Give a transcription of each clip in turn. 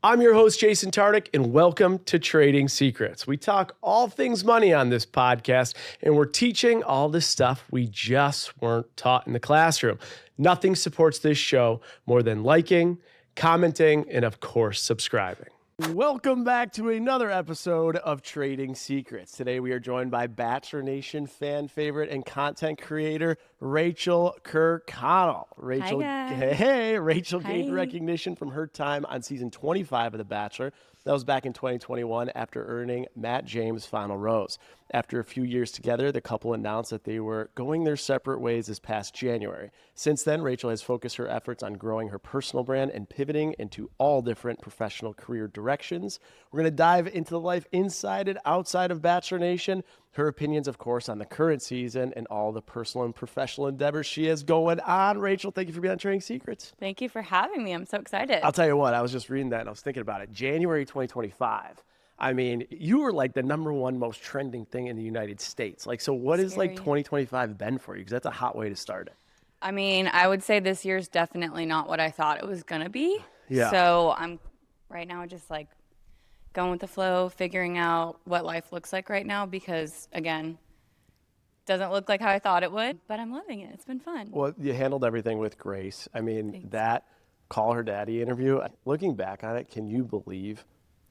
I'm your host, Jason Tartick, and welcome to Trading Secrets. We talk all things money on this podcast, and we're teaching all the stuff we just weren't taught in the classroom. Nothing supports this show more than liking, commenting, and of course, subscribing. Welcome back to another episode of Trading Secrets. Today we are joined by Bachelor Nation fan favorite and content creator, Rachael Kirkconnell. Rachael, Rachael gained recognition from her time on season 25 of The Bachelor. That was back in 2021 after earning Matt James' final rose. After a few years together, the couple announced that they were going their separate ways this past January. Since then, Rachael has focused her efforts on growing her personal brand and pivoting into all different professional career directions. We're going to dive into the life inside and outside of Bachelor Nation, her opinions, of course, on the current season and all the personal and professional endeavors she has going on. Rachael, thank you for being on Trading Secrets. Thank you for having me. I'm so excited. I'll tell you what, I was just reading that and I was thinking about it. January 2025. I mean, you were like the number one most trending thing in the United States. Like, so what has like 2025 been for you? Because that's a hot way to start it. I mean, I would say this year's definitely not what I thought it was going to be. Yeah. So I'm right now just like going with the flow, figuring out what life looks like right now because, again, doesn't look like how I thought it would, but I'm loving it. It's been fun. Well, you handled everything with grace. I mean, that Call Her Daddy interview, looking back on it, can you believe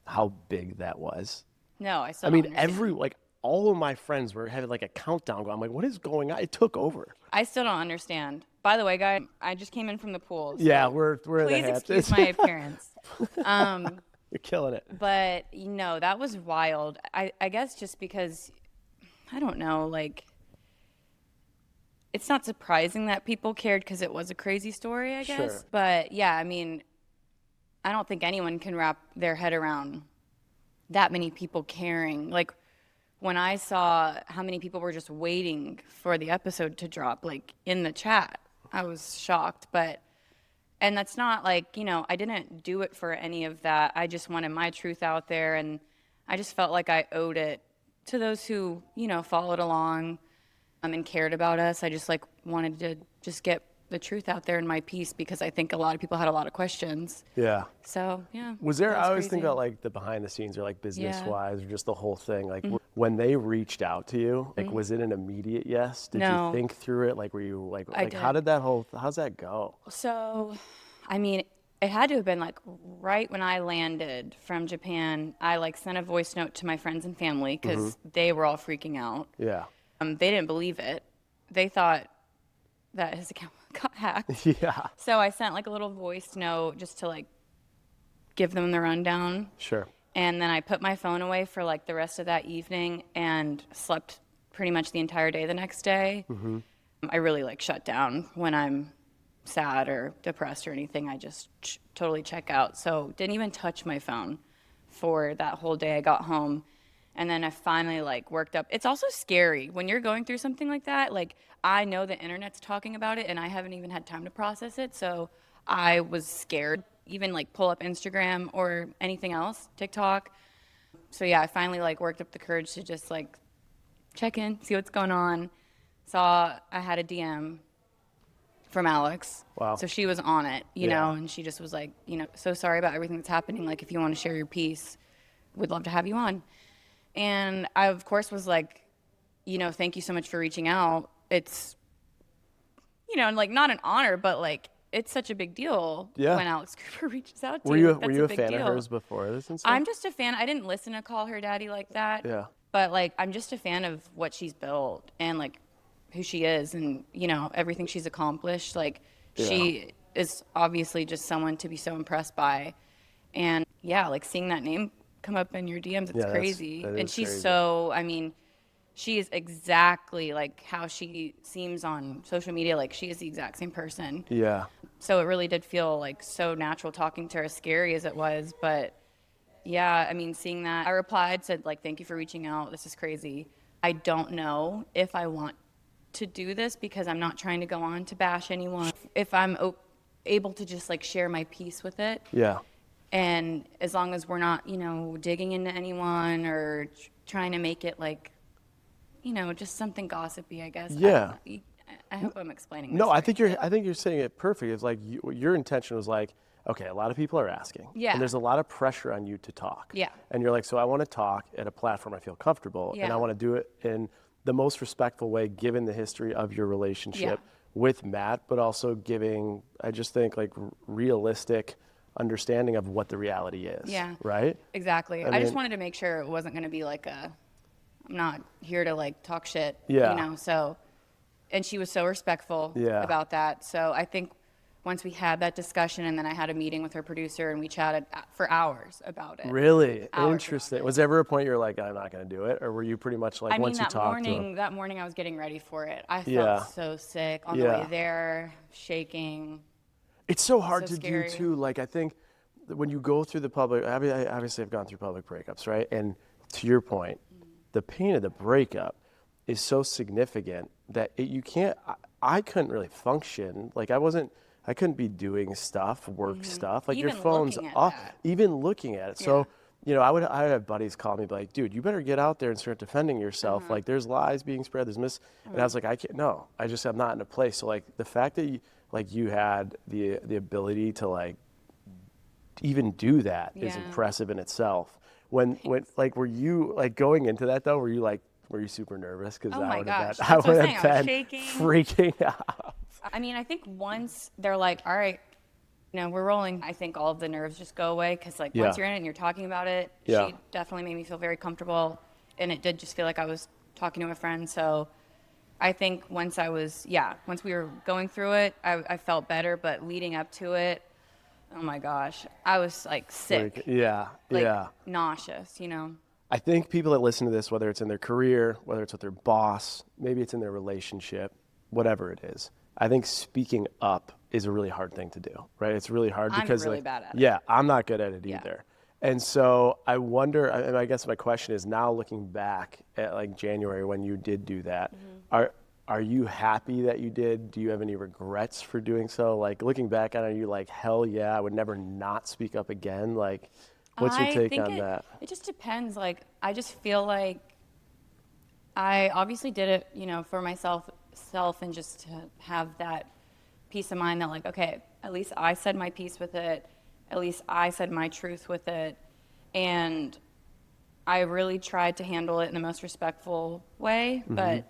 how big that was? No, I still don't understand. All of my friends were having like a countdown going. I'm like, what is going on? It took over. I still don't understand. By the way, guys, I just came in from the pool. So yeah, we're please the excuse my appearance. You're killing it. But, you know, that was wild. I guess just because, I don't know, like, it's not surprising that people cared because it was a crazy story, I guess. Sure. But, yeah, I mean, I don't think anyone can wrap their head around that many people caring. Like, when I saw how many people were just waiting for the episode to drop, like, in the chat, I was shocked. And that's not like, you know, I didn't do it for any of that. I just wanted my truth out there, and I just felt like I owed it to those who, you know, followed along and cared about us. I just, like, wanted to just get the truth out there in my piece because I think a lot of people had a lot of questions. Yeah. So, yeah. Was there, I always think about like the behind the scenes or like business wise or just the whole thing. Like when they reached out to you, like was it an immediate yes? Did you think through it? Like were you like how's that go? So, I mean, it had to have been like right when I landed from Japan, I like sent a voice note to my friends and family because they were all freaking out. Yeah. They didn't believe it. They thought that his account got hacked. Yeah. So I sent like a little voice note just to like give them the rundown. Sure. And then I put my phone away for like the rest of that evening and slept pretty much the entire day the next day. I really like shut down when I'm sad or depressed or anything. I just totally check out. So didn't even touch my phone for that whole day. I got home. And then I finally like worked up. It's also scary when you're going through something like that. Like I know the internet's talking about it and I haven't even had time to process it. So I was scared, even like pull up Instagram or anything else, TikTok. So yeah, I finally like worked up the courage to just like check in, see what's going on. Saw I had a DM from Alex. Wow. So she was on it, you know, and she just was like, you know, so sorry about everything that's happening. Like if you want to share your piece, we'd love to have you on. And I, of course, was like, you know, thank you so much for reaching out. It's, you know, like not an honor, but like it's such a big deal when Alex Cooper reaches out to you. Were you a fan of hers before this and stuff? I'm just a fan. I didn't listen to Call Her Daddy like that. Yeah. But like, I'm just a fan of what she's built and like who she is and, you know, everything she's accomplished. Like she is obviously just someone to be so impressed by. And yeah, like seeing that name come up in your DMs, it's crazy. And she's crazy. So, I mean, she is exactly like how she seems on social media. Like she is the exact same person. Yeah. So it really did feel like so natural talking to her, as scary as it was. But yeah, I mean, seeing that, I replied, said like, thank you for reaching out. This is crazy. I don't know if I want to do this because I'm not trying to go on to bash anyone. If I'm able to just like share my piece with it. Yeah. And as long as we're not, you know, digging into anyone or trying to make it like, you know, just something gossipy, I guess. Yeah. I hope I'm explaining this. No, I think you're saying it perfect. It's like your intention was like, okay, a lot of people are asking. Yeah. And there's a lot of pressure on you to talk. Yeah. And you're like, so I want to talk at a platform I feel comfortable, and I want to do it in the most respectful way, given the history of your relationship with Matt, but also giving, I just think, like realistic understanding of what the reality is. Yeah. Right? Exactly. I just wanted to make sure it wasn't going to be like I'm not here to like talk shit, so, and she was so respectful about that. So I think once we had that discussion, and then I had a meeting with her producer, and we chatted for hours about it. Really? Interesting. Was there ever a point you were like, I'm not going to do it? Or were you pretty much like, once you talked to him? That morning I was getting ready for it. I felt so sick on the way there, shaking. It's so hard to do too. Like, I think when you go through the public, obviously I've gone through public breakups, right? And to your point, the pain of the breakup is so significant that you can't, I couldn't really function. Like I couldn't be doing stuff, work stuff. Like, even your phone's off, even looking at it. So, I would have buddies call me, be like, dude, you better get out there and start defending yourself. Like, there's lies being spread, there's and I was like, I'm not in a place. So, like, the fact that you had the ability to like even do that is impressive in itself. When like, were you like going into that though? Were you super nervous? Because I would have been shaking, freaking out. I mean, I think once they're like, all right, we're rolling, I think all of the nerves just go away, because like once you're in it and you're talking about it, she definitely made me feel very comfortable, and it did just feel like I was talking to a friend. So I think once we were going through it, I felt better, but leading up to it, oh my gosh, I was like sick. Nauseous, I think people that listen to this, whether it's in their career, whether it's with their boss, maybe it's in their relationship, whatever it is, I think speaking up is a really hard thing to do, right? It's really hard because I'm really bad at it. Yeah, I'm not good at it either. And so I wonder, and I guess my question is, now looking back at like January when you did do that, are you happy that you did? Do you have any regrets for doing so? Like, looking back on it, are you like, hell yeah, I would never not speak up again? Like, what's your take on that? It just depends. Like, I just feel like I obviously did it, for myself and just to have that peace of mind that like, okay, at least I said my piece with it. At least I said my truth with it. And I really tried to handle it in the most respectful way, but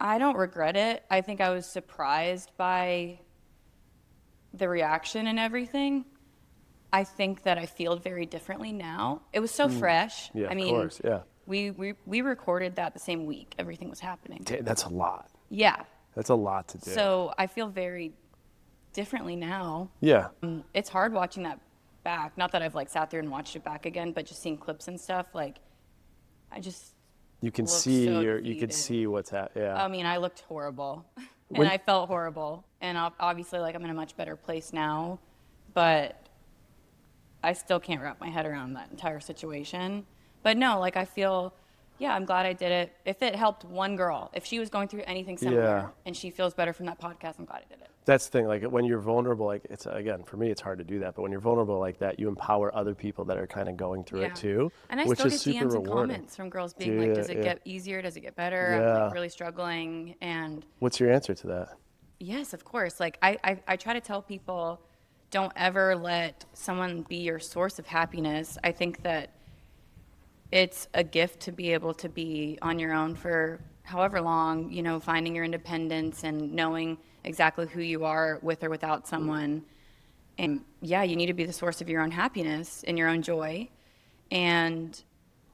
I don't regret it. I think I was surprised by the reaction and everything. I think that I feel very differently now. It was so fresh. Yeah, I mean, of course, yeah. We recorded that the same week everything was happening. That's a lot. Yeah. That's a lot to do. So I feel very differently now. Yeah. It's hard watching that back. Not that I've like sat there and watched it back again, but just seeing clips and stuff, like I just you can see you can see what's happening. Yeah. I mean, I looked horrible. And I felt horrible. And obviously like I'm in a much better place now, but I still can't wrap my head around that entire situation. But no, like I feel, I'm glad I did it. If it helped one girl, if she was going through anything similar and she feels better from that podcast, I'm glad I did it. That's the thing, like when you're vulnerable, like it's, again, for me, it's hard to do that. But when you're vulnerable like that, you empower other people that are kind of going through it too, and I which still is get super DMs and rewarding. comments from girls being like, does it get easier? Does it get better? I'm like really struggling. And what's your answer to that? Yes, of course. Like I try to tell people, don't ever let someone be your source of happiness. I think that it's a gift to be able to be on your own for however long, finding your independence and knowing exactly who you are with or without someone. And you need to be the source of your own happiness and your own joy. And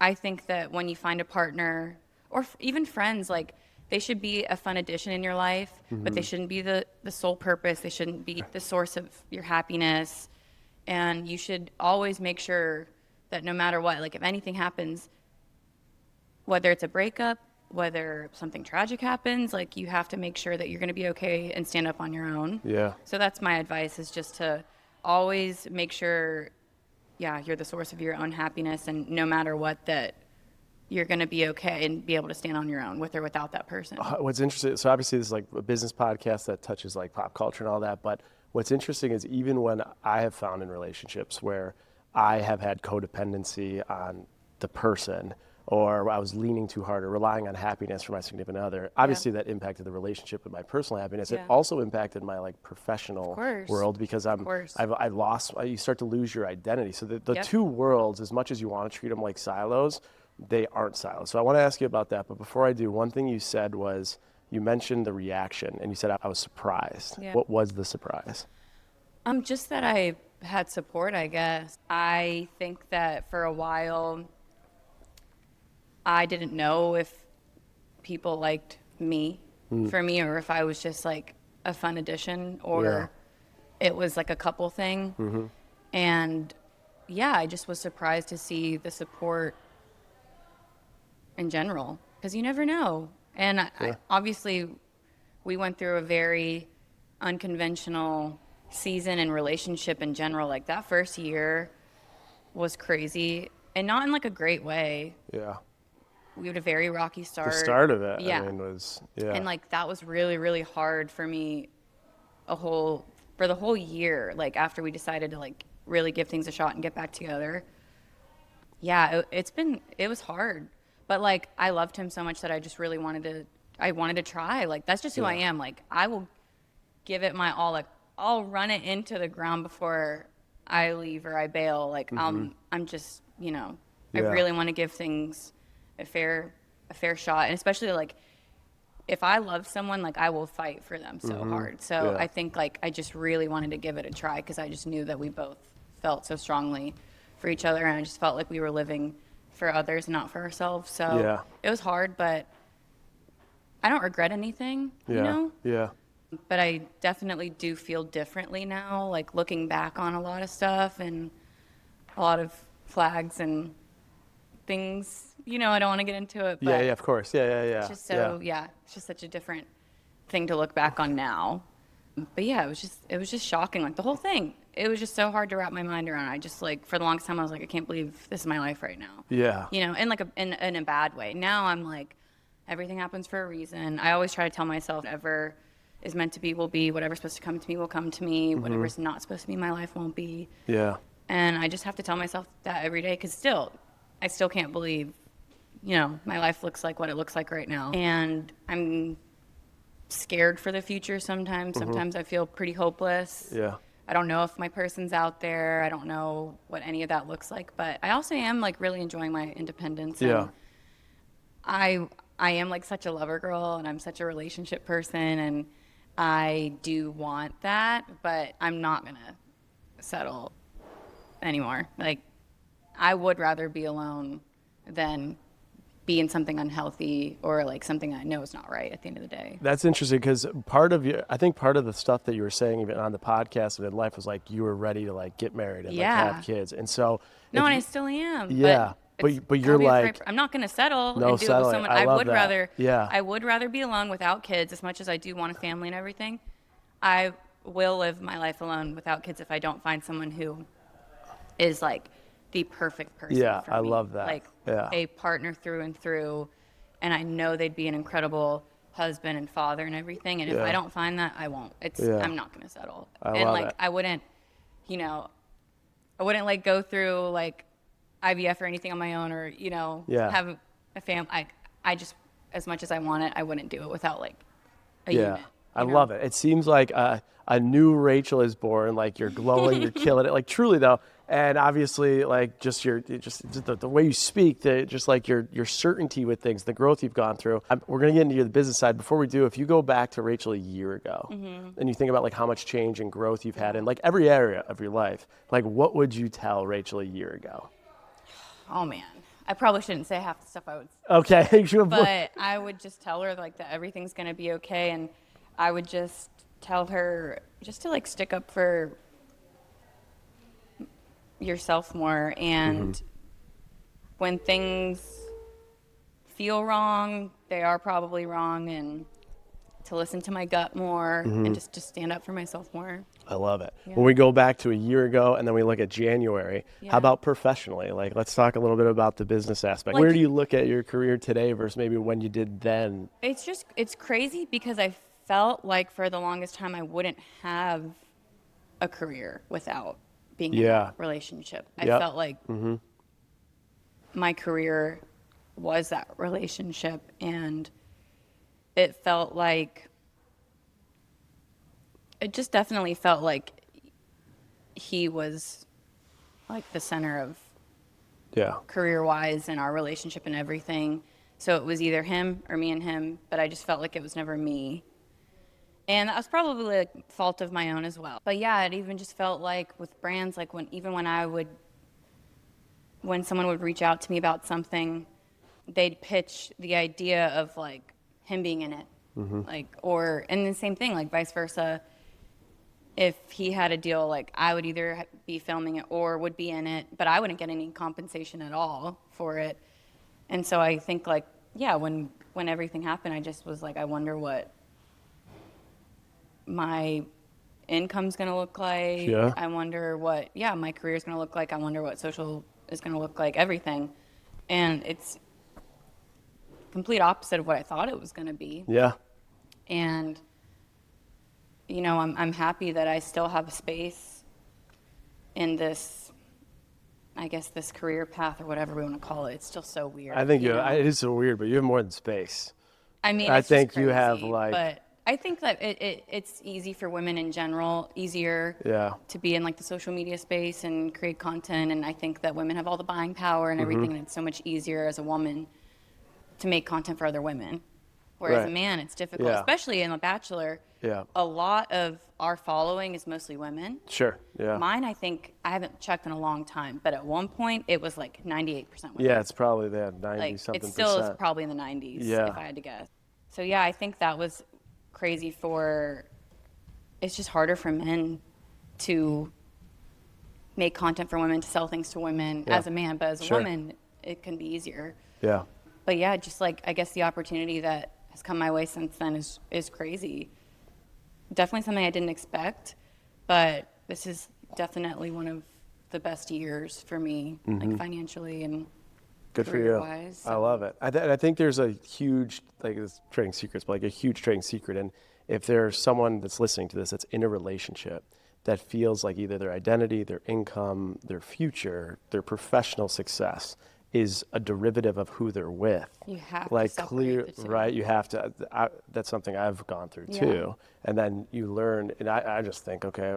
I think that when you find a partner or even friends, like they should be a fun addition in your life, but they shouldn't be the sole purpose. They shouldn't be the source of your happiness. And you should always make sure that no matter what, like if anything happens, whether it's a breakup, whether something tragic happens, like you have to make sure that you're going to be okay and stand up on your own. Yeah. So that's my advice, is just to always make sure, you're the source of your own happiness, and no matter what, that you're going to be okay and be able to stand on your own with or without that person. What's interesting, so obviously this is like a business podcast that touches like pop culture and all that, but what's interesting is even when I have found in relationships where I have had codependency on the person, or I was leaning too hard or relying on happiness for my significant other. Obviously that impacted the relationship with my personal happiness. It also impacted my like professional world because I've lost, you start to lose your identity. So the two worlds, as much as you want to treat them like silos, they aren't silos. So I want to ask you about that. But before I do, one thing you said was, you mentioned the reaction and you said I was surprised. What was the surprise? Just that I had support, I guess. I think that for a while, I didn't know if people liked me for me, or if I was just like a fun addition, or it was like a couple thing. And I just was surprised to see the support in general, because you never know. And I, obviously, we went through a very unconventional season and relationship in general. Like that first year was crazy, and not in like a great way. We had a very rocky start. The start of it, I mean, was, And like that was really, really hard for me for the whole year, like after we decided to like really give things a shot and get back together. It was hard. But like I loved him so much that I just really wanted to try. Like that's just who I am. Like I will give it my all. Like I'll run it into the ground before I leave or I bail. Like I'm just, I really want to give things a fair shot, and especially like if I love someone, like I will fight for them so hard. So I think like I just really wanted to give it a try, because I just knew that we both felt so strongly for each other, and I just felt like we were living for others, not for ourselves. So it was hard, but I don't regret anything, you know? But I definitely do feel differently now, like looking back on a lot of stuff and a lot of flags and things, I don't want to get into it. But of course. It's just it's just such a different thing to look back on now. But it was just shocking, like the whole thing. It was just so hard to wrap my mind around. I just like, for the longest time, I was like, I can't believe this is my life right now. In like in a bad way. Now I'm like, everything happens for a reason. I always try to tell myself, whatever is meant to be will be, whatever's supposed to come to me will come to me, whatever's not supposed to be my life won't be. And I just have to tell myself that every day, because I still can't believe, my life looks like what it looks like right now. And I'm scared for the future sometimes. Sometimes I feel pretty hopeless. I don't know if my person's out there. I don't know what any of that looks like. But I also am like really enjoying my independence. And I am like such a lover girl, and I'm such a relationship person, and I do want that, but I'm not going to settle anymore. Like I would rather be alone than be in something unhealthy or like something I know is not right at the end of the day. That's interesting, because I think part of the stuff that you were saying even on the podcast and in life was like you were ready to like get married and like have kids. And so and I still am. But you're like, I'm not going to settle and do it with someone. I would rather I would rather be alone without kids, as much as I do want a family and everything. I will live my life alone without kids if I don't find someone who is like the perfect person for me. I love that. Like a partner through and through, and I know they'd be an incredible husband and father and everything. And if I don't find that, I won't. I'm not going to settle. I wouldn't, I wouldn't like go through like IVF or anything on my own, or have a family. I just, as much as I want it, I wouldn't do it without like a unit. I love it. It seems like a new Rachel is born. Like you're glowing, you're killing it. Like truly though, and obviously like just the way you speak, just like your certainty with things, the growth you've gone through. We're gonna get into the business side. Before we do, if you go back to Rachel a year ago, and you think about like how much change and growth you've had in like every area of your life, like what would you tell Rachel a year ago? Oh man, I probably shouldn't say half the stuff I would. Okay, but I would just tell her like that everything's gonna be okay, and I would just tell her just to like stick up for yourself more, and when things feel wrong, they are probably wrong, and to listen to my gut more and just to stand up for myself more. I love it. When we go back to a year ago and then we look at January, how about professionally? Like, let's talk a little bit about the business aspect. Like, where do you look at your career today versus maybe when you did then? It's crazy, because I felt like for the longest time I wouldn't have a career without being in a relationship. I felt like my career was that relationship, and it just definitely felt like he was like the center of career-wise in our relationship and everything. So it was either him or me and him, but I just felt like it was never me. And that was probably a fault of my own as well. But yeah, it even just felt like with brands, like when someone would reach out to me about something, they'd pitch the idea of like him being in it. And the same thing, like vice versa. If he had a deal, like I would either be filming it or would be in it, but I wouldn't get any compensation at all for it. And so I think like, yeah, when everything happened, I just was like, I wonder what my income's going to look like. Yeah. I wonder what, my career's going to look like. I wonder what social is going to look like, everything. And it's complete opposite of what I thought it was going to be. Yeah. And you know, I'm happy that I still have a space in this, I guess, this career path or whatever we want to call it. It's still so weird. I think it is so weird, but you have more than space. I mean, I it's think just crazy, you have like. But I think that it's easy for women in general, easier to be in like the social media space and create content. And I think that women have all the buying power and everything, and it's so much easier as a woman to make content for other women. Whereas a man, it's difficult, especially in The Bachelor. Yeah. A lot of our following is mostly women. Sure. Yeah. Mine, I think, I haven't checked in a long time, but at one point it was like 98% women. Yeah, it's probably that 90-something It still percent. is probably in the 90s, if I had to guess. So yeah, I think that was crazy it's just harder for men to make content for women, to sell things to women as a man, but as a woman, it can be easier. Yeah. But yeah, just like, I guess the opportunity that has come my way since then is crazy. Definitely something I didn't expect, but this is definitely one of the best years for me, like financially and good for you. career-wise. I love it. I think there's a huge, like it's trading secrets, but like a huge trading secret. And if there's someone that's listening to this that's in a relationship that feels like either their identity, their income, their future, their professional success is a derivative of who they're with. You have like to separate clear, the two. right? You have to. That's something I've gone through too. And then you learn, and I just think, okay,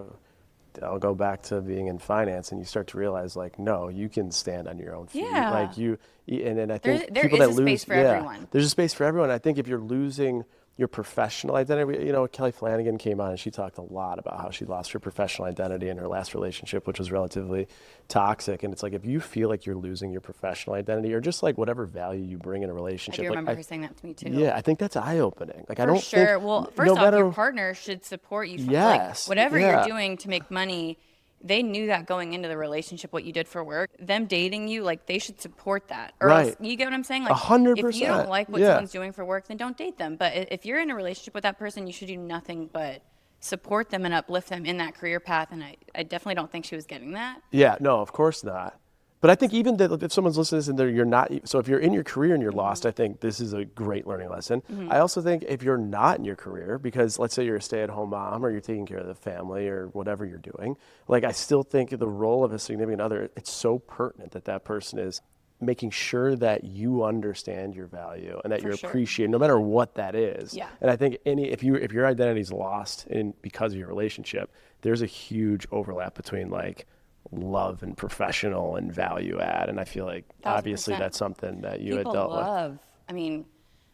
I'll go back to being in finance, and you start to realize, like, no, you can stand on your own feet. Yeah. Like and I think there people is that a lose, space for everyone. There's a space for everyone. I think if you're losing your professional identity, you know, Kelly Flanagan came on and she talked a lot about how she lost her professional identity in her last relationship, which was relatively toxic. And it's like, if you feel like you're losing your professional identity or just like whatever value you bring in a relationship. I do remember her saying that to me too. Yeah, I think that's eye-opening. Like, I don't sure. think, Well, first off, your partner should support you. Yes. Like, whatever you're doing to make money, they knew that going into the relationship, what you did for work. Them dating you, like, they should support that. Or else, you get what I'm saying? Like, 100%. If you don't like what someone's doing for work, then don't date them. But if you're in a relationship with that person, you should do nothing but support them and uplift them in that career path. And I definitely don't think she was getting that. Yeah, no, of course not. But I think even that if someone's listening to this and you're not, so if you're in your career and you're lost, I think this is a great learning lesson. I also think if you're not in your career, because let's say you're a stay-at-home mom or you're taking care of the family or whatever you're doing, like I still think the role of a significant other, it's so pertinent that person is making sure that you understand your value and that you're appreciated, no matter what that is. Yeah. And I think if your identity is lost because of your relationship, there's a huge overlap between like love and professional and value add, and I feel like 1,000%. Obviously that's something that you had dealt with. I mean,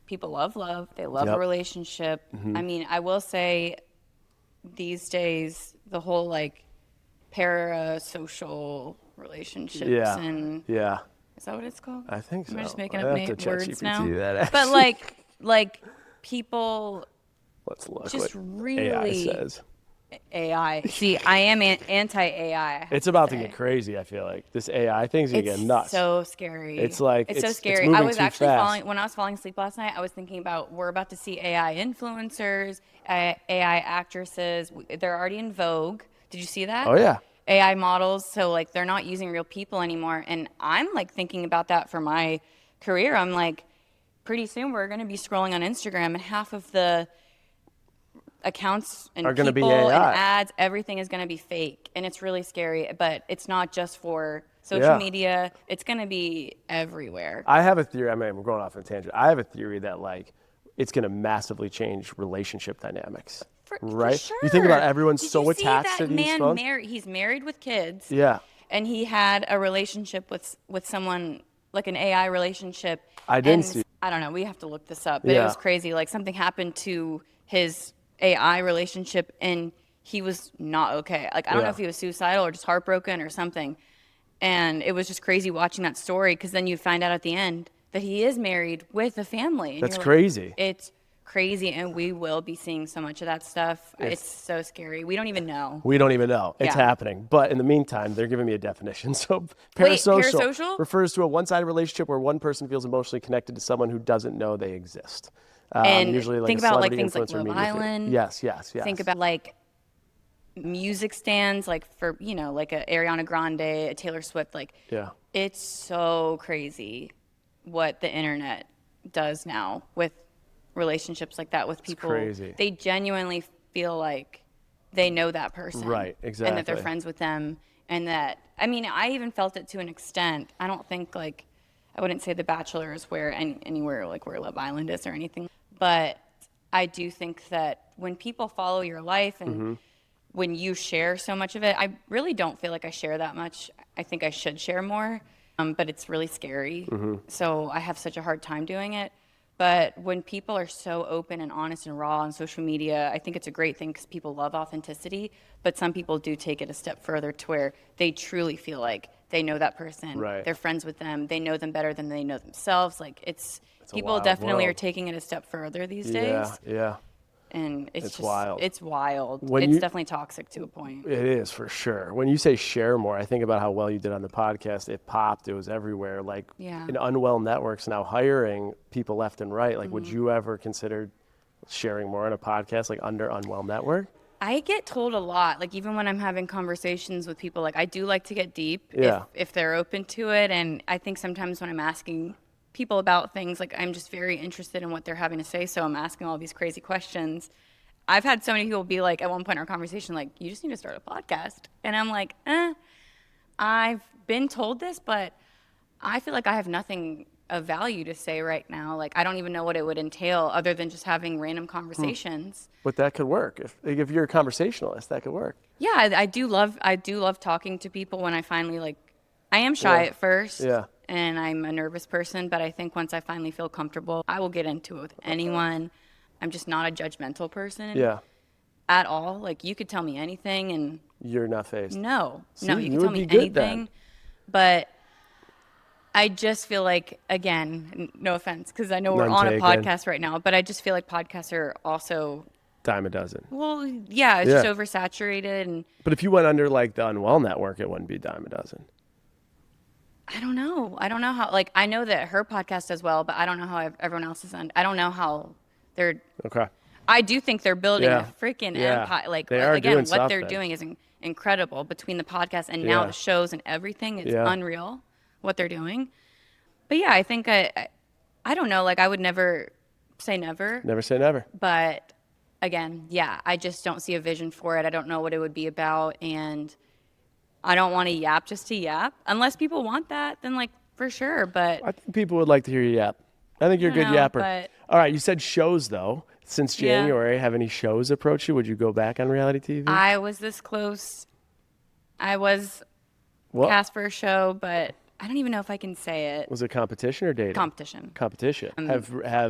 people love they love a relationship. I mean, I will say these days the whole like parasocial relationships and is that what it's called? I think so. I'm just making up words now. That, but like people let's look just what really AI says. AI. See, I am anti-AI. It's about to get crazy, I feel like. This AI thing's going to get nuts. It's so scary. It's like, it's so scary. I was actually when I was falling asleep last night, I was thinking about, we're about to see AI influencers, AI actresses. They're already in vogue. Did you see that? Oh, yeah. AI models. So, like, they're not using real people anymore. And I'm, like, thinking about that for my career. I'm like, pretty soon we're going to be scrolling on Instagram and half of the accounts and are going to be people and AI. ads, everything is going to be fake. And it's really scary, but it's not just for social media. It's going to be everywhere. I have a theory. I mean, we're going off on a tangent. I have a theory that like it's going to massively change relationship dynamics. Right? For sure. You think about everyone's Did so you see attached that to these man phones. He's married with kids. Yeah. And he had a relationship with someone, like an AI relationship. I didn't see. I don't know. We have to look this up. But it was crazy. Like something happened to his AI relationship and he was not okay. Like I don't know if he was suicidal or just heartbroken or something. And it was just crazy watching that story because then you find out at the end that he is married with a family. And That's crazy. It's crazy, and we will be seeing so much of that stuff. It's so scary. We don't even know. We don't even know. It's happening. But in the meantime, they're giving me a definition. So parasocial refers to a one-sided relationship where one person feels emotionally connected to someone who doesn't know they exist. And usually like think a about like celebrity, things like influencer, Love media Island. figure. Yes. Think about like music stands, like for, like a Ariana Grande, a Taylor Swift. Like, it's so crazy what the internet does now with relationships like that with people. It's crazy. They genuinely feel like they know that person. Right, exactly. And that they're friends with them. And that, I mean, I even felt it to an extent. I don't think like, I wouldn't say The Bachelor is where anywhere like where Love Island is or anything. But I do think that when people follow your life and when you share so much of it, I really don't feel like I share that much. I think I should share more, but it's really scary. So I have such a hard time doing it. But when people are so open and honest and raw on social media, I think it's a great thing because people love authenticity. But some people do take it a step further to where they truly feel like they know that person. Right. They're friends with them. They know them better than they know themselves. Like it's people definitely are taking it a step further these days. Yeah. And it's just wild. It's wild. It's definitely toxic to a point. It is for sure. When you say share more, I think about how well you did on the podcast. It popped. It was everywhere. Like in unwell networks now hiring people left and right. Like would you ever consider sharing more on a podcast like under Unwell Network? I get told a lot, like even when I'm having conversations with people, like I do like to get deep if they're open to it. And I think sometimes when I'm asking people about things, like I'm just very interested in what they're having to say, so I'm asking all these crazy questions. I've had so many people be like at one point in our conversation like, you just need to start a podcast, and I'm like, I've been told this, but I feel like I have nothing of value to say right now. Like I don't even know what it would entail other than just having random conversations. But that could work if you're a conversationalist. That could work. I do love talking to people when I finally like. I am shy at first. And I'm a nervous person, but I think once I finally feel comfortable, I will get into it with anyone. I'm just not a judgmental person at all. Like, you could tell me anything and... You're not phased. No, you can tell me anything. Then. But I just feel like, again, no offense, because I know we're on a podcast right now, but I just feel like podcasts are also... Dime a dozen. Well, yeah, it's just oversaturated. But if you went under, like, the Unwell Network, it wouldn't be dime a dozen. I don't know how, like, I know that her podcast does well, but I don't know how everyone else is on. I don't know how they're. Okay. I do think they're building a freaking empire. Like, they are again, doing what stuff they're then. doing is incredible between the podcast and now the shows and everything. It's unreal what they're doing. But yeah, I think I don't know. Like, I would never say never. Never say never. But again, I just don't see a vision for it. I don't know what it would be about. And I don't want to yap just to yap. Unless people want that, then like for sure. But I think people would like to hear you yap. I think you're a good yapper. But, all right, you said shows though. Since January, have any shows approached you? Would you go back on reality TV? I was this close. I was cast for a show, but I don't even know if I can say it. Was it competition or dating? Competition.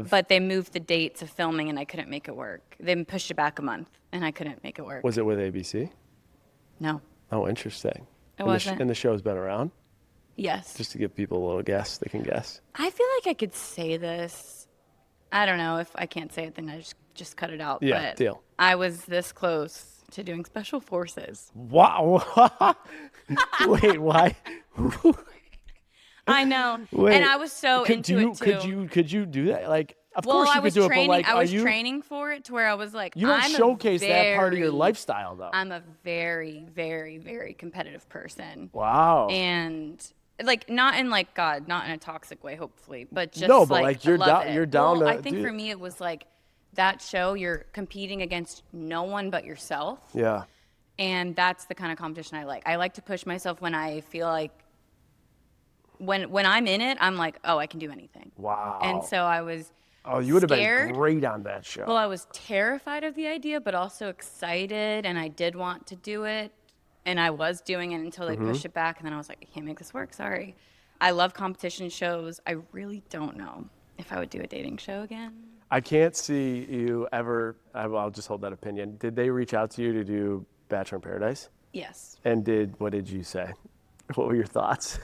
But they moved the dates of filming and I couldn't make it work. They pushed it back a month and I couldn't make it work. Was it with ABC? No. Oh, interesting. It wasn't. And the show's been around? Yes. Just to give people a little guess, they can guess. I feel like I could say this. I don't know. If I can't say it, then I just cut it out. Yeah, but deal. I was this close to doing Special Forces. Wow. Wait, why? I know. Wait, and I was so into it too. Could you do that? Like, of course you could do it, but like, I was training for it to where I was like, you don't showcase that part of your lifestyle though. I'm a very, very, very competitive person. Wow. And like, not in a toxic way, hopefully, but just no, but like you're down. You're down well, to. I think for me it was like that show, you're competing against no one but yourself. Yeah. And that's the kind of competition I like. I like to push myself when I feel like when I'm in it, I'm like, oh, I can do anything. Wow. And so I was you would have scared. been great on that show. Well, I was terrified of the idea, but also excited, and I did want to do it. And I was doing it until they pushed it back, and then I was like, I can't make this work, sorry. I love competition shows. I really don't know if I would do a dating show again. I can't see you ever, I'll just hold that opinion. Did they reach out to you to do Bachelor in Paradise? Yes. And what did you say? What were your thoughts?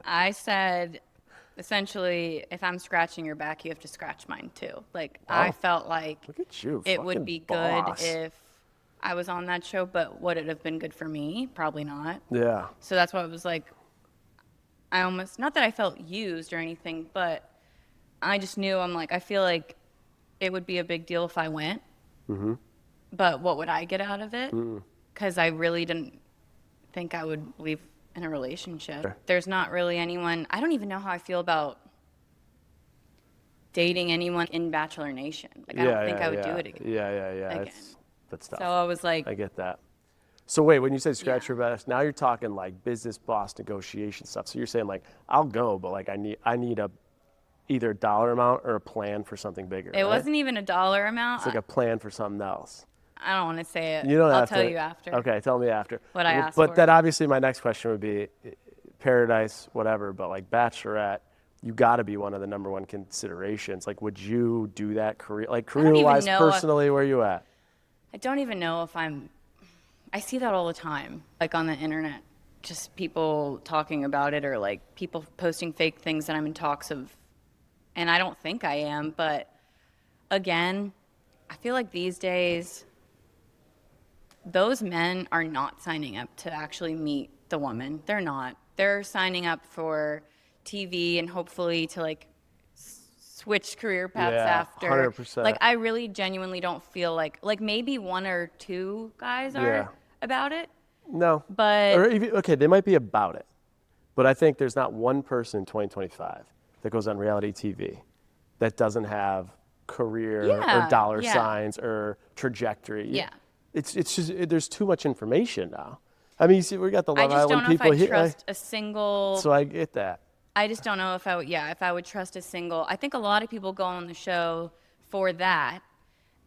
I said, essentially, if I'm scratching your back, you have to scratch mine too. Like, I felt like Look at you, it would be boss. good if I was on that show, but would it have been good for me? Probably not. Yeah. So that's why I was like, I almost, not that I felt used or anything, but I just knew, I'm like, I feel like it would be a big deal if I went. Mm-hmm. But what would I get out of it? Because I really didn't think I would leave in a relationship. Sure. There's not really anyone, I don't even know how I feel about dating anyone in Bachelor Nation. Like, I don't think I would do it again. Yeah. Again. That's tough. So I was like, I get that. So wait, when you say scratch your back, now you're talking like business boss negotiation stuff. So you're saying like, I'll go, but like I need either a dollar amount or a plan for something bigger. it wasn't even a dollar amount. It's like a plan for something else. I don't want to say it. You don't I'll have tell to. you after. Okay, tell me after. What I asked But for. then obviously my next question would be Paradise, whatever, but like Bachelorette, you got to be one of the number one considerations. Like, would you do that career-wise, personally, where you at? I don't even know if I see that all the time, like on the internet, just people talking about it or like people posting fake things that I'm in talks of. And I don't think I am, but again, I feel like these days, those men are not signing up to actually meet the woman. They're not. They're signing up for TV and hopefully to like switch career paths after. 100%. Like, I really genuinely don't feel like maybe one or two guys are about it. No. But or even, okay, they might be about it, but I think there's not one person in 2025 that goes on reality TV that doesn't have career or dollar signs or trajectory. Yeah. It's just there's too much information now. I mean, you see, we got the Love Island people I just don't know if I trust a single. So I get that. I just don't know if I would trust a single. I think a lot of people go on the show for that,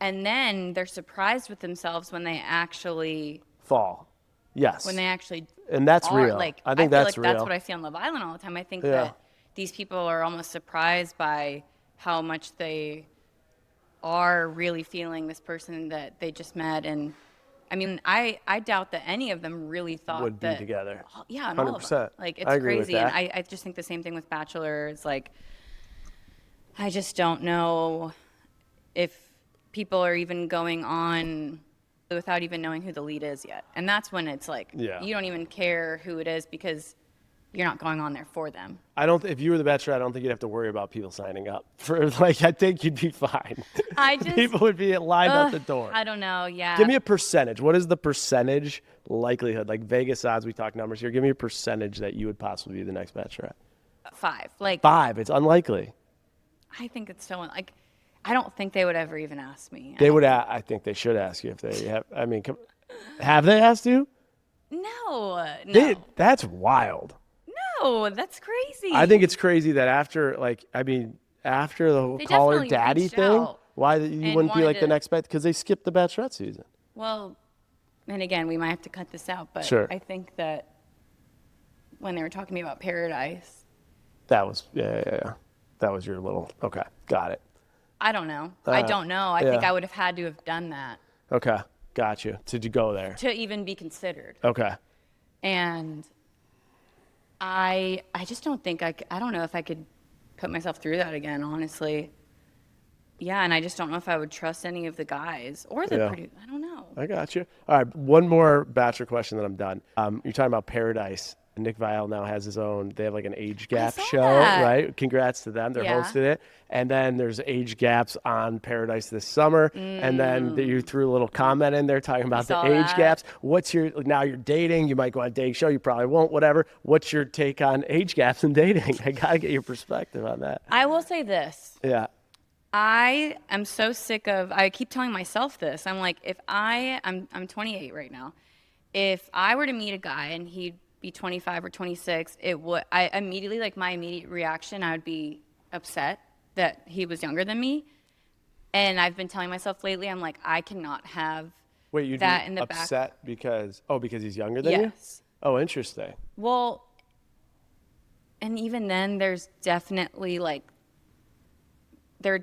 and then they're surprised with themselves when they actually fall. Yes. When they actually and that's real. Like, I think feel that's like real. That's what I see on Love Island all the time. I think that these people are almost surprised by how much they are really feeling this person that they just met. And I mean, I doubt that any of them really thought would be that, together. Yeah, 100%. Like, it's I agree crazy. with that. And I just think the same thing with Bachelor. It's like, I just don't know if people are even going on without even knowing who the lead is yet. And that's when it's like, you don't even care who it is because you're not going on there for them. If you were the Bachelor, I don't think you'd have to worry about people signing up for, like, I think you'd be fine. People would be lined out the door. I don't know, yeah. Give me a percentage. What is the percentage likelihood? Like Vegas odds, we talk numbers here. Give me a percentage that you would possibly be the next Bachelorette. 5. Like 5. It's unlikely. I think it's so, like, I don't think they would ever even ask me. They would. I think they should ask you if they have. I mean, have they asked you? No. That's wild. No, that's crazy. I think it's crazy that after the whole call her daddy thing, why you wouldn't be like the next bet because they skipped the Bachelorette season. Well, and again, we might have to cut this out, but sure. I think that when they were talking to me about Paradise, that was that was your little got it. I don't know. I don't know. I think I would have had to have done that. Okay, got you. Did you go there to even be considered? Okay. And I just don't think I don't know if I could put myself through that again, honestly. Yeah, and I just don't know if I would trust any of the guys or the producer. I don't know. I got you. All right, one more Bachelor question, then I'm done. You're talking about Paradise. Nick Viall now has his own. They have like an age gap show, right? Congrats to them. They're hosting it. And then there's age gaps on Paradise this summer. And then you threw a little comment in there talking about the age gaps. Now you're dating. You might go on a dating show. You probably won't, whatever. What's your take on age gaps in dating? I got to get your perspective on that. I will say this. Yeah. I am so sick of, I keep telling myself this. I'm like, I'm 28 right now. If I were to meet a guy and he'd be 25 or 26, I immediately, like my immediate reaction, I would be upset that he was younger than me. And I've been telling myself lately, I'm like, I cannot have that in the back. Upset because he's younger than you? Yes. Oh, interesting. Well, and even then there's definitely like, there's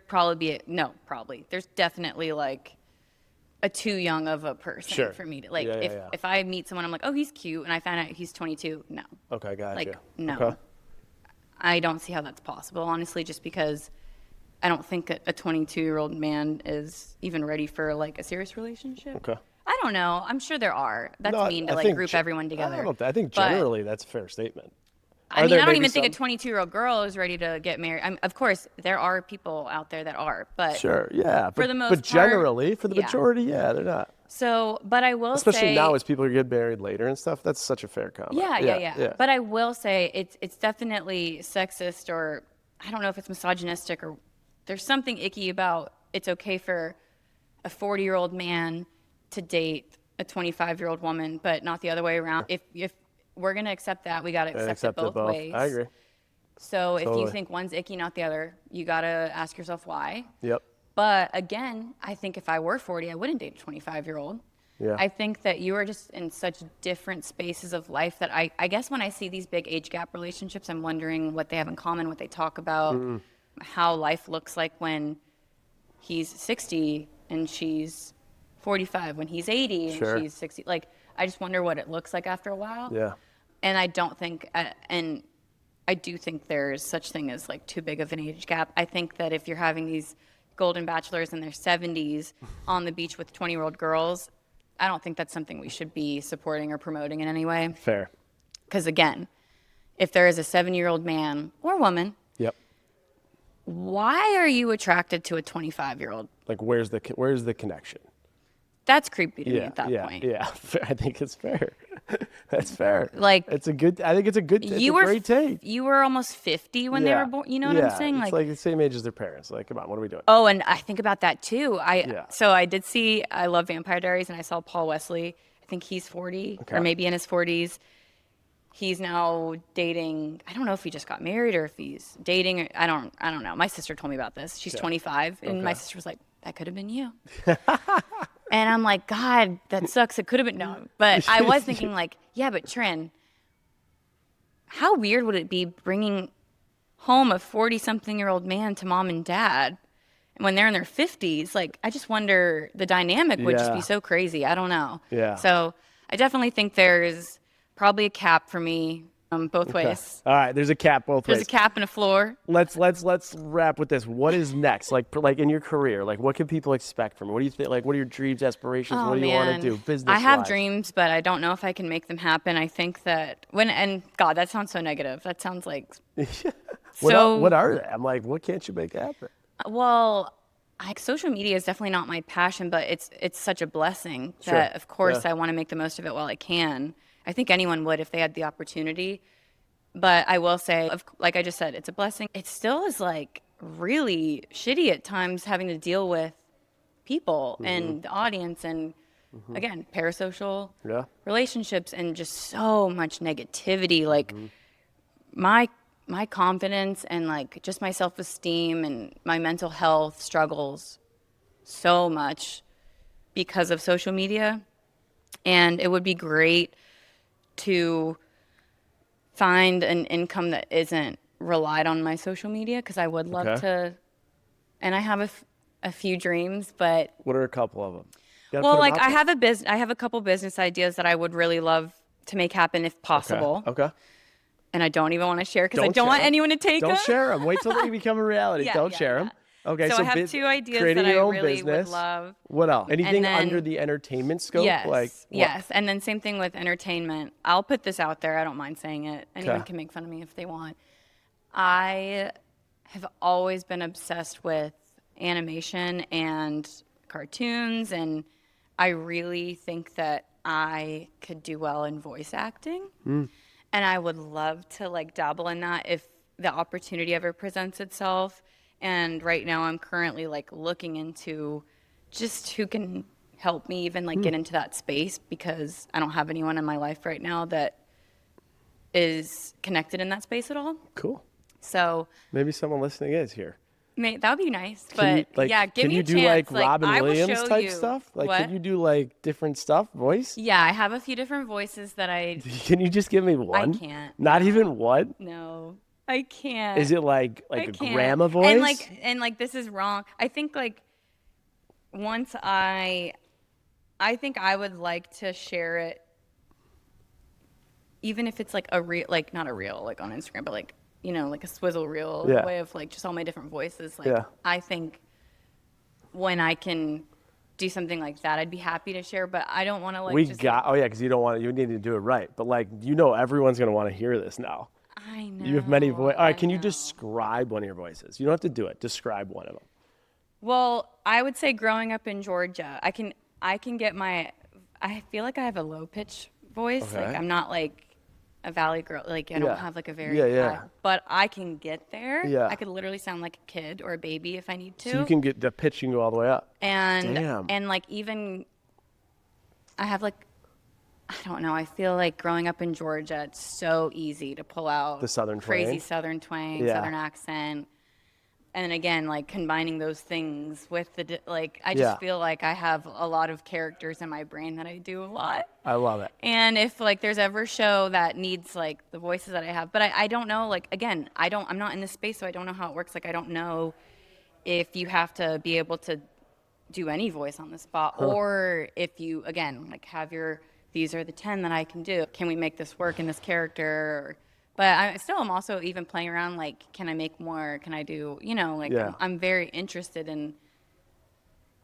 definitely like a too young of a person for me to like, if I meet someone, I'm like, oh, he's cute. And I find out he's 22. No. Okay. Gotcha. Like, no, okay. I don't see how that's possible, honestly, just because I don't think a 22-year-old man is even ready for like a serious relationship. Okay. I don't know. I'm sure there are. That's mean to like group everyone together. I think generally that's a fair statement. I mean, I don't even think a 22-year-old girl is ready to get married. Of course, there are people out there that are, but sure, yeah. For the most part, generally, for the majority, they're not. So, but I will especially say, now as people get married later and stuff, that's such a fair comment. Yeah. But I will say it's definitely sexist, or I don't know if it's misogynistic, or there's something icky about it's okay for a 40-year-old man to date a 25-year-old woman, but not the other way around. If we're going to accept that, we got to accept it both ways. I agree. So if you think one's icky, not the other, you got to ask yourself why. Yep. But again, I think if I were 40, I wouldn't date a 25-year-old. Yeah. I think that you are just in such different spaces of life that I guess when I see these big age gap relationships, I'm wondering what they have in common, what they talk about, how life looks like when he's 60 and she's 45, when he's 80 and she's 60. Like, I just wonder what it looks like after a while. Yeah. And I don't think, and I do think there's such thing as like too big of an age gap. I think that if you're having these golden bachelors in their 70s on the beach with 20-year-old girls, I don't think that's something we should be supporting or promoting in any way. Fair. Because again, if there is a 70-year-old man or woman, why are you attracted to a 25-year-old? Like, where's the connection? That's creepy to me at that point. Yeah, I think it's fair. That's fair. Like, I think it's a great take. You were almost 50 when they were born. You know what I'm saying? It's like the same age as their parents. Like, come on, what are we doing? Oh, and I think about that too. So I did see, I love Vampire Diaries, and I saw Paul Wesley. I think he's 40 or maybe in his 40s. He's now dating. I don't know if he just got married or if he's dating. I don't know. My sister told me about this. She's 25, and my sister was like, "That could have been you." And I'm like, God, that sucks. It could have been no. But I was thinking like, yeah, but Trin, how weird would it be bringing home a 40-something-year-old man to mom and dad when they're in their 50s? Like, I just wonder, the dynamic would just be so crazy. I don't know. Yeah. So I definitely think there's probably a cap for me both ways. All right, there's a cap both ways. There's a cap and a floor. Let's wrap with this. What is next? Like in your career, like what can people expect from you? What do you think? Like, what are your dreams, aspirations? Oh, what do you want to do? Business. I have dreams, but I don't know if I can make them happen. I think that God, that sounds so negative. That sounds like what are they? I'm like, what can't you make happen? Well, social media is definitely not my passion, but it's such a blessing that of course I want to make the most of it while I can. I think anyone would if they had the opportunity. But I will say, like I just said, it's a blessing. It still is like really shitty at times having to deal with people and the audience and again, parasocial relationships and just so much negativity. Like my confidence and like just my self-esteem and my mental health struggles so much because of social media. And it would be great to find an income that isn't relied on my social media, because I would love to, and I have a few dreams, but what are a couple of them? Well, like I have a couple business ideas that I would really love to make happen if possible. Okay. And I don't even want to share because I don't want anyone to take them. Don't share them. Wait till they become a reality. Don't share them. Okay, so I have two ideas that I really would love. What else? Anything under the entertainment scope? Yes, yes. And then same thing with entertainment. I'll put this out there. I don't mind saying it. Anyone can make fun of me if they want. I have always been obsessed with animation and cartoons, and I really think that I could do well in voice acting. And I would love to like dabble in that if the opportunity ever presents itself. And right now I'm currently like looking into just who can help me even like get into that space, because I don't have anyone in my life right now that is connected in that space at all. Cool. So maybe someone listening is here. that would be nice. Can But you, yeah, give me a chance. Can you do like Robin I will Williams show type you. stuff? Like, What? can you do like different stuff, voice? Yeah, I have a few different voices that I Can you just give me one? I can't. Not No. even one? No. I can't. Is it like I a can't. grandma voice? And like this is wrong. I think like once I think I would like to share it, even if it's like a real, like not a reel like on Instagram, but like, you know, like a swizzle reel way of like just all my different voices. Like I think when I can do something like that, I'd be happy to share, but I don't want to like because you don't want to, you need to do it right. But like, everyone's going to want to hear this now. I know. You have many voices. All right, can you describe one of your voices? You don't have to do it. Describe one of them. Well, I would say growing up in Georgia, I can get I feel like I have a low pitch voice. Okay. Like I'm not like a valley girl. Like I don't have like a very high, but I can get there. Yeah. I could literally sound like a kid or a baby if I need to. So you can get the pitch, can go all the way up. And like even I have like, I don't know. I feel like growing up in Georgia, it's so easy to pull out the southern crazy twang. southern twang, southern accent. And again, like combining those things with the, I just feel like I have a lot of characters in my brain that I do a lot. I love it. And if like there's ever a show that needs like the voices that I have, but I don't know, like, again, I'm not in this space, so I don't know how it works. Like, I don't know if you have to be able to do any voice on the spot or if you, again, like have these are the 10 that I can do. Can we make this work in this character? But I still am also even playing around, like, can I make more? Can I do, I'm very interested in,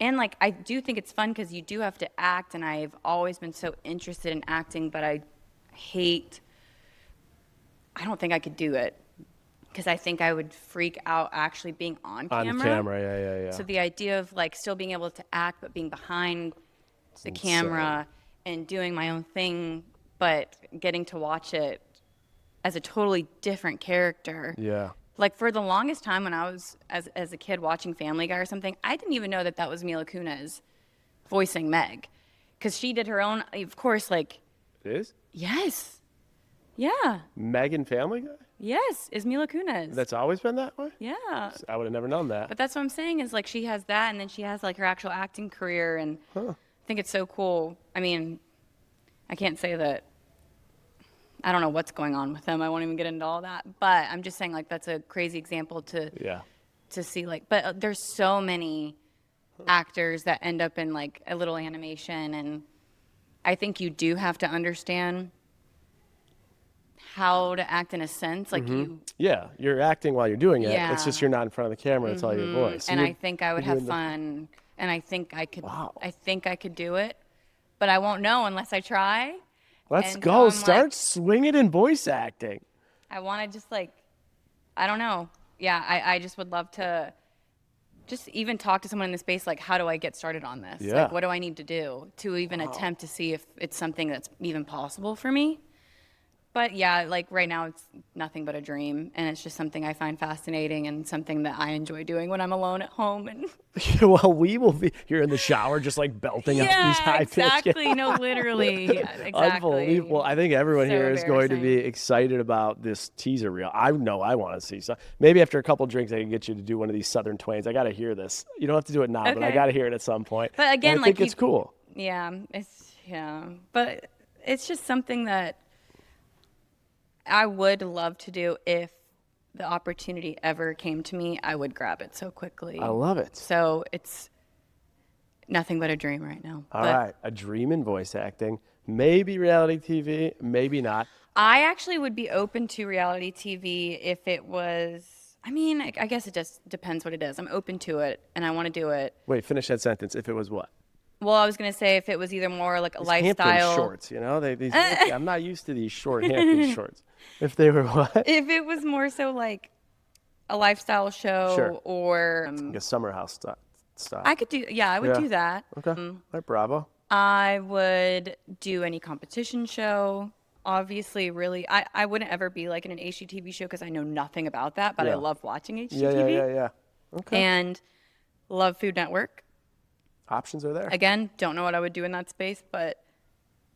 and like, I do think it's fun because you do have to act, and I've always been so interested in acting, but I don't think I could do it because I think I would freak out actually being on camera. On camera, yeah. So the idea of like still being able to act, but being behind the camera and doing my own thing, but getting to watch it as a totally different character. Yeah. Like for the longest time when I was as a kid watching Family Guy or something, I didn't even know that was Mila Kunis voicing Meg, because she did her own. Of course, like. It is? Yes. Yeah. Meg in Family Guy? Yes, is Mila Kunis. That's always been that way? Yeah. I would have never known that. But that's what I'm saying is like she has that, and then she has like her actual acting career, and I think it's so cool. I mean, I can't say that. I don't know what's going on with them. I won't even get into all that. But I'm just saying, like, that's a crazy example to see, like, but there's so many actors that end up in, like, a little animation. And I think you do have to understand how to act in a sense. Like, Yeah, you're acting while you're doing it. Yeah. It's just you're not in front of the camera. It's all your voice. So and I think I would have fun. And I think I could. Wow. I think I could do it. But I won't know unless I try. Let's go. Start swinging in voice acting. I want to just like, I don't know. Yeah, I just would love to just even talk to someone in the space. Like, how do I get started on this? Yeah. Like, what do I need to do to even attempt to see if it's something that's even possible for me? But yeah, like right now it's nothing but a dream, and it's just something I find fascinating and something that I enjoy doing when I'm alone at home. And well, we will be. You're in the shower, just like belting up these high pitches. Exactly. No, literally. Exactly. Unbelievable. I think everyone here is going to be excited about this teaser reel. I know I want to see. So maybe after a couple drinks, I can get you to do one of these Southern twangs. I got to hear this. You don't have to do it now, but I got to hear it at some point. But again, I think it's cool. Yeah, but it's just something that I would love to do. If the opportunity ever came to me, I would grab it so quickly. I love it. So it's nothing but a dream right now. All right. A dream in voice acting. Maybe reality TV, maybe not. I actually would be open to reality TV if it was, I mean, I guess it just depends what it is. I'm open to it and I want to do it. Wait, finish that sentence. If it was what? Well, I was going to say if it was either more like a these lifestyle. Hampton shorts, I'm not used to these short Hampton shorts. If they were what? If it was more so like a lifestyle show or like a summer house style. I could do, I would do that. Okay. All right, bravo. I would do any competition show. Obviously, really, I wouldn't ever be like in an HGTV show because I know nothing about that, but I love watching HGTV. Yeah. Okay. And love Food Network. Options are there. Again, don't know what I would do in that space, but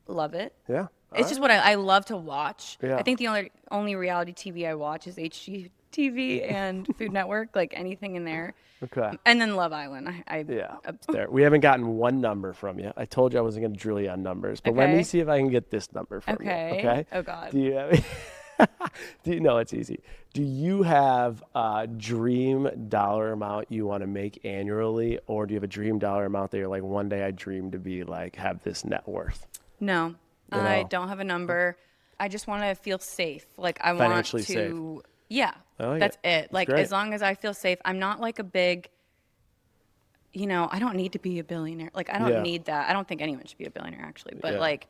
love it. Yeah. It's just what I love to watch. Yeah. I think the only reality TV I watch is HGTV and Food Network, like anything in there. Okay. And then Love Island. Yeah. There. We haven't gotten one number from you. I told you I wasn't going to drill you on numbers, but let me see if I can get this number from you. Okay. Oh, God. Do you know it's easy. Do you have a dream dollar amount you want to make annually, or do you have a dream dollar amount that you're like, one day I dream to be like, have this net worth? No, I don't have a number. I just want to feel safe. Like I want Financially to, safe. Yeah, that's it. Like great. as long as I feel safe, I'm not like a big, I don't need to be a billionaire. Like I don't need that. I don't think anyone should be a billionaire actually. But like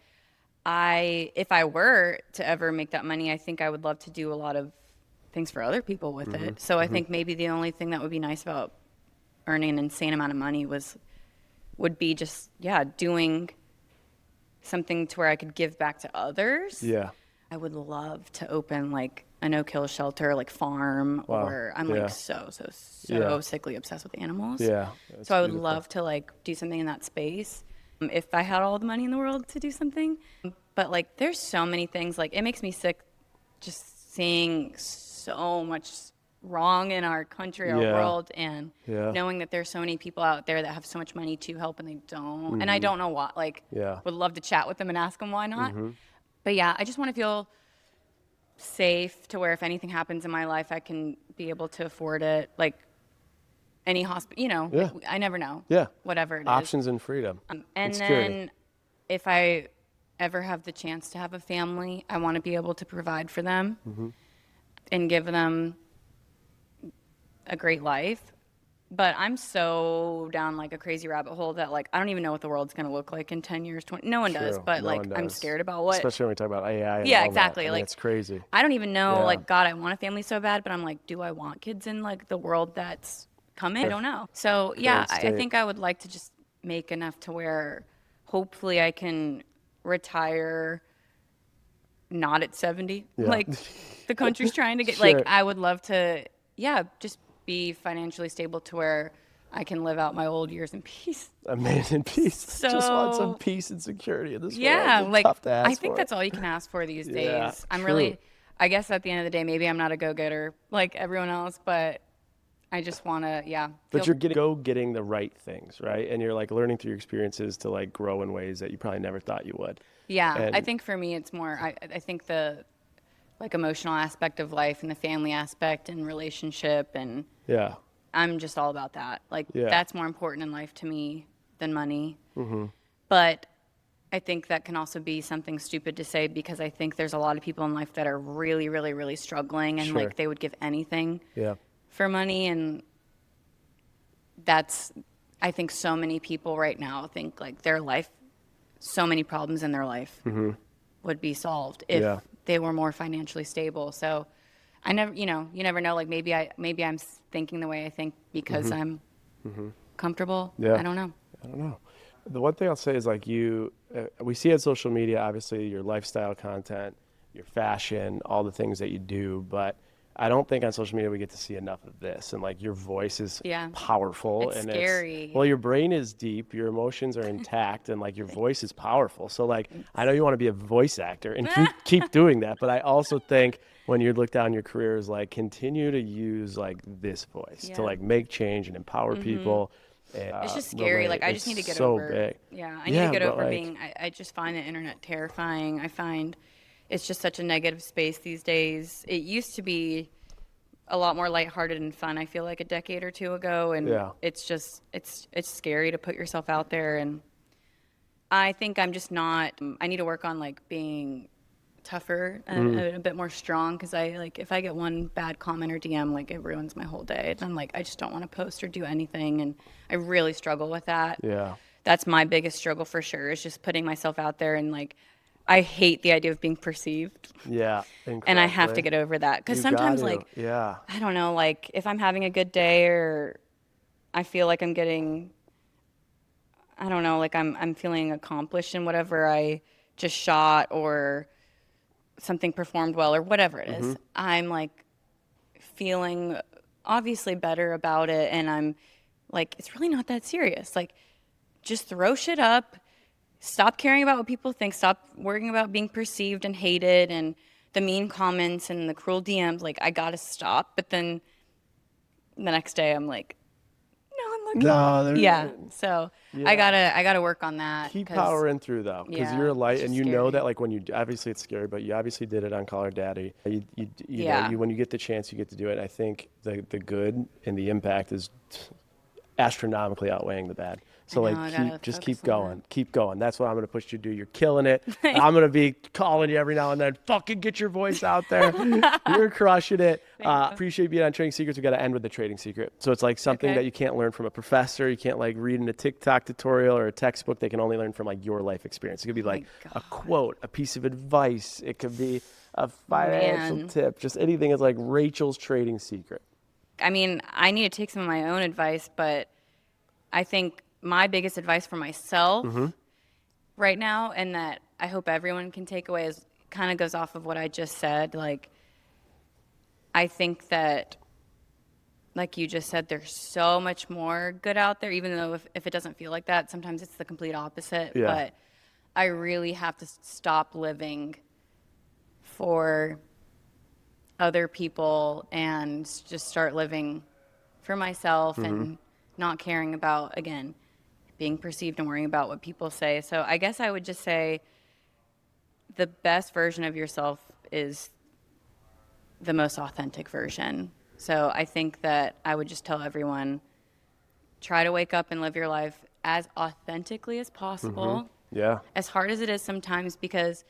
if I were to ever make that money, I think I would love to do a lot of things for other people with it. So I think maybe the only thing that would be nice about earning an insane amount of money would be just, doing something to where I could give back to others. Yeah. I would love to open like a no-kill shelter, like farm, or I'm like so sickly obsessed with animals. Yeah. So I would love to like do something in that space if I had all the money in the world to do something. But like there's so many things, like it makes me sick just seeing so much wrong in our country, our world, and knowing that there's so many people out there that have so much money to help and they don't. And I don't know why. Like, would love to chat with them and ask them why not. But yeah, I just want to feel safe to where if anything happens in my life, I can be able to afford it. Like any hospital, like, I never know. Yeah. Whatever it is. Options and freedom. And then if I ever have the chance to have a family, I want to be able to provide for them and give them a great life. But I'm so down like a crazy rabbit hole that like I don't even know what the world's going to look like in 10 years, 20. No one does, but I'm scared about what. Especially when we talk about AI. And yeah, all exactly. That. I mean, like it's crazy. I don't even know. Like God, I want a family so bad, but I'm like, do I want kids in like the world that's coming? I don't know. So yeah, I think I would like to just make enough to where hopefully I can retire not at 70. Like the country's trying to get. Like I would love to. Yeah, just be financially stable to where I can live out my old years in peace. Amazing peace. So, just want some peace and security in this world. Yeah, like tough to ask I think for. that's all you can ask for these days. Yeah, I'm true. really, I guess at the end of the day, maybe I'm not a go-getter like everyone else, but I just want to, But you're getting the right things, right? And you're like learning through your experiences to like grow in ways that you probably never thought you would. Yeah, And I think for me it's more, I think the like emotional aspect of life and the family aspect and relationship and I'm just all about that. Like that's more important in life to me than money. But I think that can also be something stupid to say because I think there's a lot of people in life that are really, really, really struggling and like they would give anything for money. And that's, I think so many people right now think like their life, so many problems in their life would be solved if they were more financially stable. So I never, you never know. Like maybe I'm thinking the way I think because I'm comfortable. Yeah. I don't know. The one thing I'll say is like we see on social media, obviously your lifestyle content, your fashion, all the things that you do, but I don't think on social media we get to see enough of this. And like your voice is powerful. It's and scary. Well, your brain is deep, your emotions are intact, and like your voice is powerful. So like I know you want to be a voice actor and keep doing that, but I also think when you look down your career is like continue to use like this voice to like make change and empower people. And, it's just scary. Like I just need to get so over. Big. Yeah, I need to get over being. I just find the internet terrifying. I find it's just such a negative space these days. It used to be a lot more lighthearted and fun. I feel like a decade or two ago, and it's just it's scary to put yourself out there. And I think I'm just not. I need to work on like being tougher and a bit more strong because I like if I get one bad comment or DM, like it ruins my whole day. And I'm like I just don't want to post or do anything, and I really struggle with that. Yeah, that's my biggest struggle for sure. Is just putting myself out there and like. I hate the idea of being perceived. Yeah. And I have to get over that. Because sometimes, like, I don't know, like, if I'm having a good day or I feel like I'm getting, I don't know, like I'm feeling accomplished in whatever I just shot or something performed well or whatever it is, I'm, like, feeling obviously better about it, and I'm like, it's really not that serious. Like, just throw shit up, stop caring about what people think, stop worrying about being perceived and hated and the mean comments and the cruel DMs. Like, I gotta stop. But then the next day I'm like, no, I'm looking. No, yeah. So I gotta work on that. Keep powering through though, because you're a light, and you know that, like, when you obviously it's scary, but you obviously did it on Call Her Daddy. You know, when you get the chance, you get to do it. And I think the good and the impact is astronomically outweighing the bad. So keep going. That's what I'm going to push you to do. You're killing it. I'm going to be calling you every now and then. Fucking get your voice out there. You're crushing it. Appreciate being on Trading Secrets. We got to end with the trading secret. So it's like something that you can't learn from a professor. You can't like read in a TikTok tutorial or a textbook. They can only learn from like your life experience. It could be like a quote, a piece of advice. It could be a financial tip. Just anything is like Rachel's trading secret. I mean, I need to take some of my own advice, but I think my biggest advice for myself right now, and that I hope everyone can take away, is kind of goes off of what I just said. Like, I think that, like you just said, there's so much more good out there, even though if it doesn't feel like that, sometimes it's the complete opposite. Yeah. But I really have to stop living for other people and just start living for myself and not caring about, again, being perceived and worrying about what people say. So I guess I would just say the best version of yourself is the most authentic version. So I think that I would just tell everyone, try to wake up and live your life as authentically as possible. Yeah. As hard as it is sometimes, because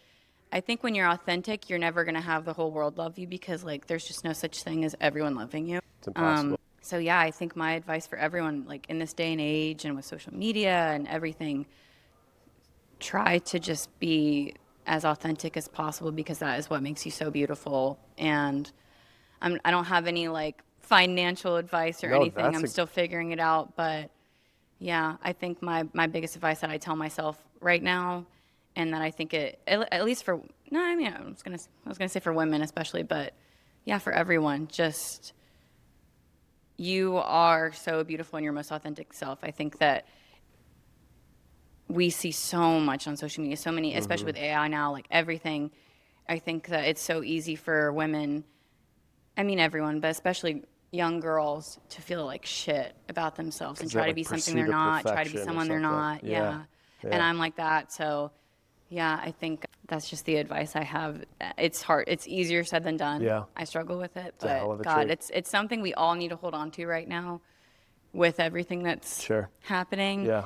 I think when you're authentic, you're never going to have the whole world love you, because like there's just no such thing as everyone loving you. It's impossible. So yeah, I think my advice for everyone, like in this day and age and with social media and everything, try to just be as authentic as possible, because that is what makes you so beautiful. And I don't have any like financial advice or anything. I'm still figuring it out. But yeah, I think my biggest advice that I tell myself right now, and that I think at least for, no, I mean, I was gonna say for women especially, but yeah, for everyone, just, you are so beautiful in your most authentic self. I think that we see so much on social media, so many, especially with AI now, like everything. I think that it's so easy for women, I mean everyone, but especially young girls, to feel like shit about themselves and try to be something they're not, try to be someone they're not. Yeah. And I'm like that. So yeah, I think that's just the advice I have. It's hard. It's easier said than done. Yeah. I struggle with it, but God, it's something we all need to hold on to right now with everything that's happening. Yeah.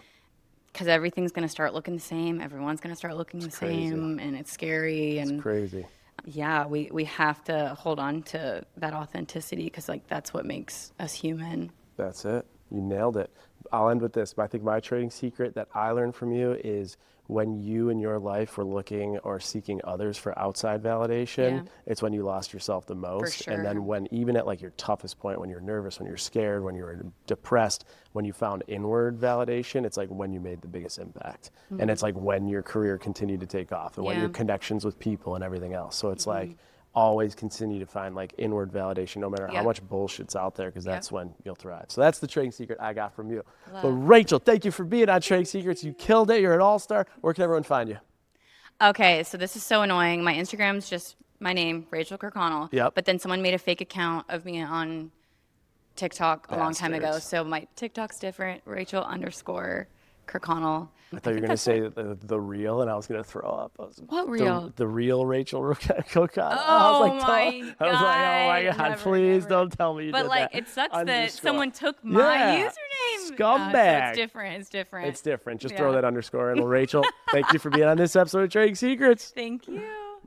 Because everything's going to start looking the same. Everyone's going to start looking the same, and it's scary. And it's crazy. Yeah, we have to hold on to that authenticity, because like that's what makes us human. That's it. You nailed it. I'll end with this. I think my trading secret that I learned from you is, when you in your life were looking or seeking others for outside validation, it's when you lost yourself the most. For sure. And then when, even at like your toughest point, when you're nervous, when you're scared, when you're depressed, when you found inward validation, it's like when you made the biggest impact. And it's like when your career continued to take off, and when your connections with people and everything else. So it's like, always continue to find like inward validation, no matter how much bullshit's out there, because that's when you'll thrive. So that's the trading secret I got from you. But Rachel, thank you for being on Trading Secrets. You killed it. You're an all-star. Where can everyone find you? Okay, so this is so annoying. My Instagram's just my name, Rachael Kirkconnell. Yep. But then someone made a fake account of me on TikTok a long time ago. So my TikTok's different, Rachel_Kirkconnell. I thought you were going to say the real, and I was going to throw up. What real? The real Rachel Kirkconnell. Oh, my God. I was like, oh, my God, please don't tell me you did that. But, like, it sucks that someone took my username. Scumbag. So it's different. It's different. Just throw that underscore in. Well, Rachel, thank you for being on this episode of Trading Secrets. Thank you.